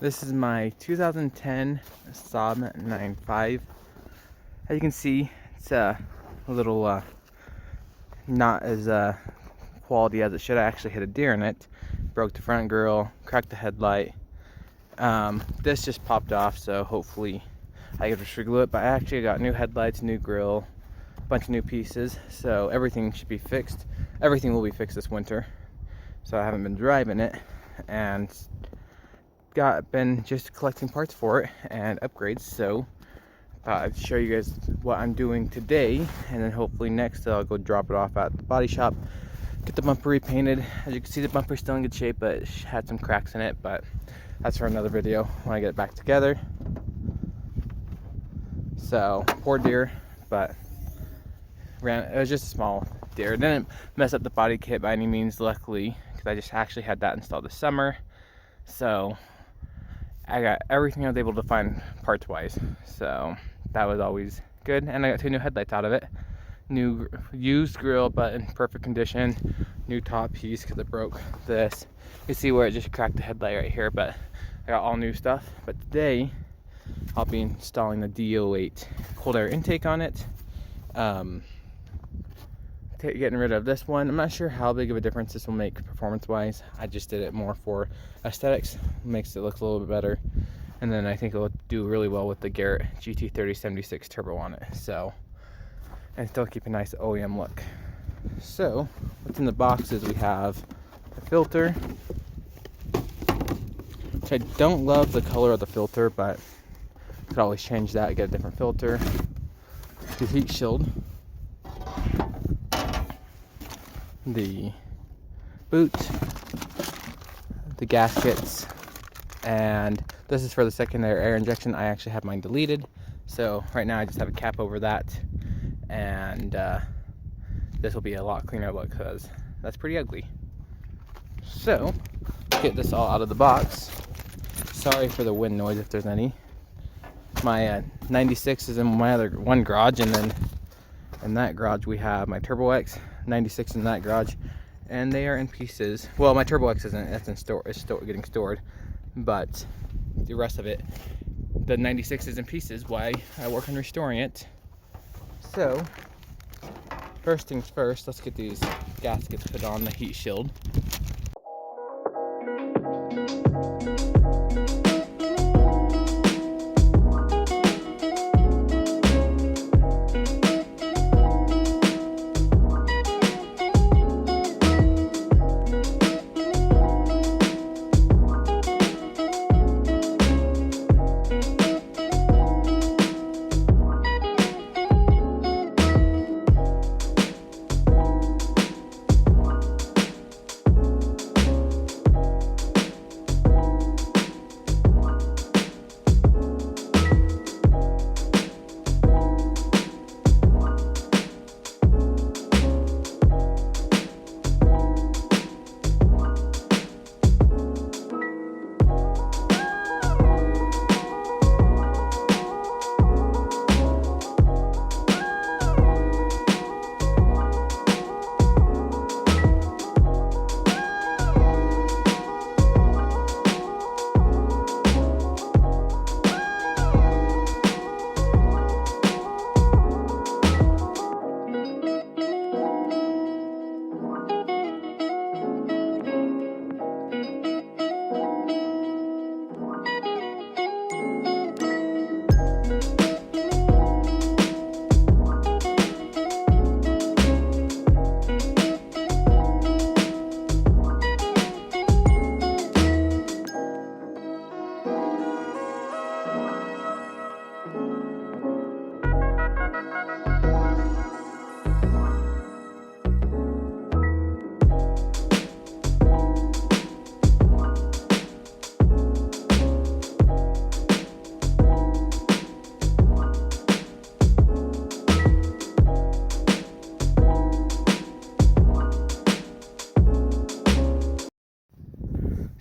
This is my 2010 Saab 9-5. As you can see, it's a little not as quality as it should. I actually hit a deer in it, broke the front grille, cracked the headlight. This just popped off, so hopefully I can just reglue it. But I actually got new headlights, new grille, a bunch of new pieces, so everything should be fixed. Everything will be fixed this winter. So I haven't been driving it, and been just collecting parts for it and upgrades. So I'd show you guys what I'm doing today, and then hopefully next I'll go drop it off at the body shop, get the bumper repainted. As you can see, the bumper's still in good shape, but it had some cracks in it, but that's for another video when I get it back together. So poor deer, but it was just a small deer. It didn't mess up the body kit by any means, luckily, because I just actually had that installed this summer. So I got everything I was able to find parts wise, so that was always good. And I got 2 new headlights out of it, new used grille but in perfect condition, new top piece because it broke this. You can see where it just cracked the headlight right here, but I got all new stuff. But today I'll be installing the D088 cold air intake on it, getting rid of this one. I'm not sure how big of a difference this will make performance wise. I just did it more for aesthetics, makes it look a little bit better, and then I think it'll do really well with the Garrett GT3076 turbo on it, so, and still keep a nice OEM look. So what's in the box is we have the filter, which I don't love the color of the filter, but could always change that, get a different filter. The heat shield, the boot, the gaskets, and this is for the secondary air injection. I actually have mine deleted, so right now I just have a cap over that, and this will be a lot cleaner look because that's pretty ugly. So let's get this all out of the box. Sorry for the wind noise if there's any. My 96 is in my other one garage, and then in that garage we have my Turbo X 96 in that garage, and they are in pieces. Well, my Turbo X isn't, that's in store, it's still getting stored, but the rest of it, the 96 is in pieces while I work on restoring it. So first things first, let's get these gaskets put on the heat shield.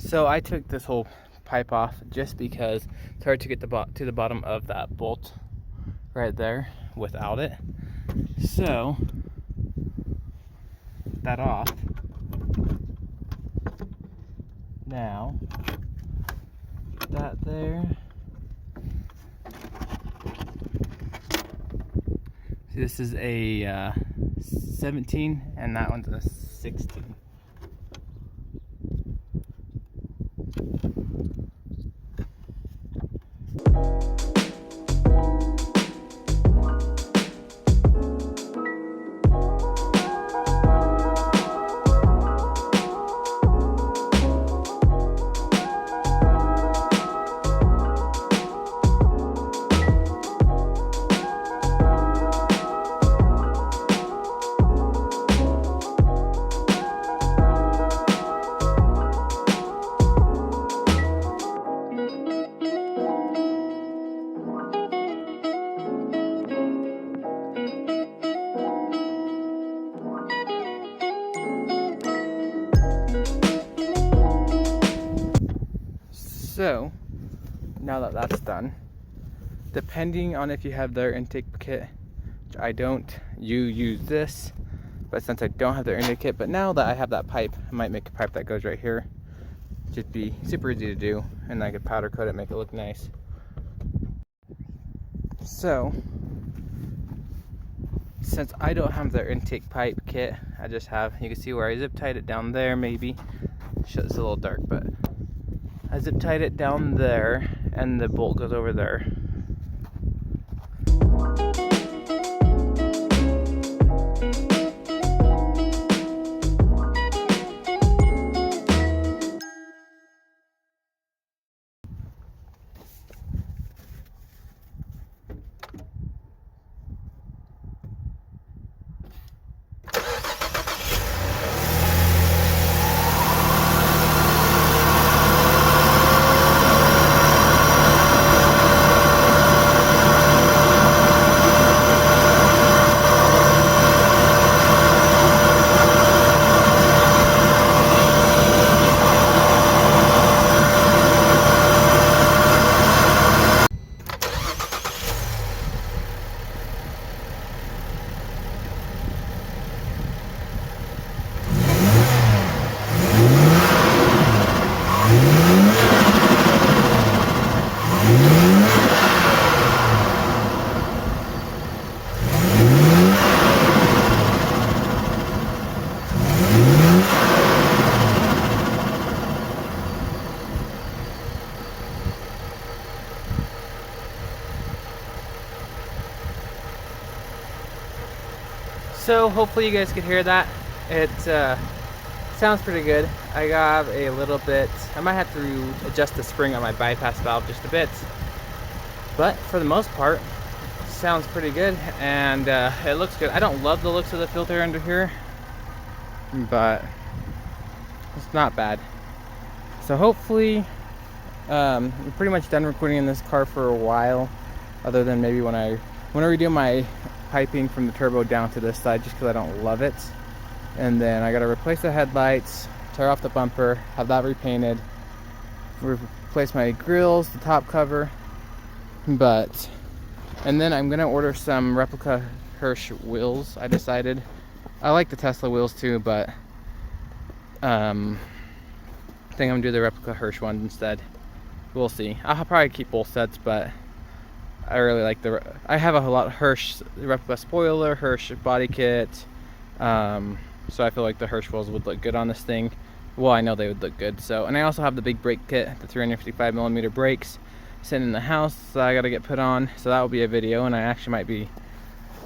So I took this whole pipe off just because it's hard to get to the bottom of that bolt right there without it. So that off. Now that there. See, this is a 17 and that one's a 16. So, now that that's done, depending on if you have their intake kit, which I don't, you use this, but since I don't have their intake kit, but now that I have that pipe, I might make a pipe that goes right here. Just be super easy to do, and I could powder coat it, make it look nice. So, since I don't have their intake pipe kit, I just have, you can see where I zip tied it down there maybe. It's a little dark, but I zip tied it down there and the bolt goes over there. So hopefully you guys could hear that. It sounds pretty good. I got a little bit, I might have to adjust the spring on my bypass valve just a bit, but for the most part it sounds pretty good, and it looks good. I don't love the looks of the filter under here, but it's not bad. So hopefully I'm pretty much done recording in this car for a while, other than maybe when I redo my piping from the turbo down to this side, just because I don't love it. And then I got to replace the headlights, tear off the bumper, have that repainted, replace my grills, the top cover, and then I'm gonna order some replica Hirsch wheels. I decided I like the Tesla wheels too, but I think I'm gonna do the replica Hirsch ones instead. We'll see. I'll probably keep both sets, but I really like I have a lot of Hirsch replica spoiler, Hirsch body kit, so I feel like the Hirsch wheels would look good on this thing. Well, I know they would look good. So, and I also have the big brake kit, the 355mm brakes sitting in the house that I gotta get put on. So that will be a video, and I actually might be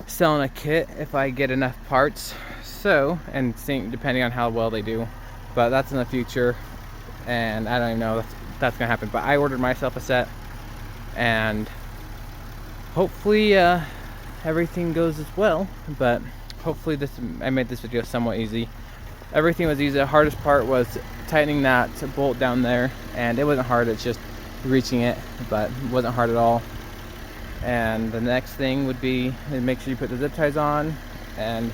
selling a kit if I get enough parts. So, and seeing depending on how well they do, but that's in the future, and I don't even know if that's gonna happen. But I ordered myself a set, and hopefully everything goes as well. But hopefully I made this video somewhat easy. Everything was easy. The hardest part was tightening that bolt down there, and it wasn't hard, it's just reaching it, but it wasn't hard at all. And the next thing would be make sure you put the zip ties on, and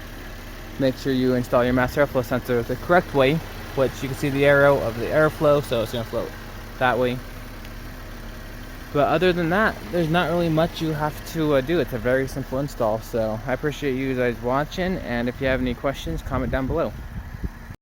make sure you install your master airflow sensor the correct way, which you can see the arrow of the airflow, so it's going to float that way. But other than that, there's not really much you have to do. It's a very simple install. So I appreciate you guys watching, and if you have any questions, comment down below.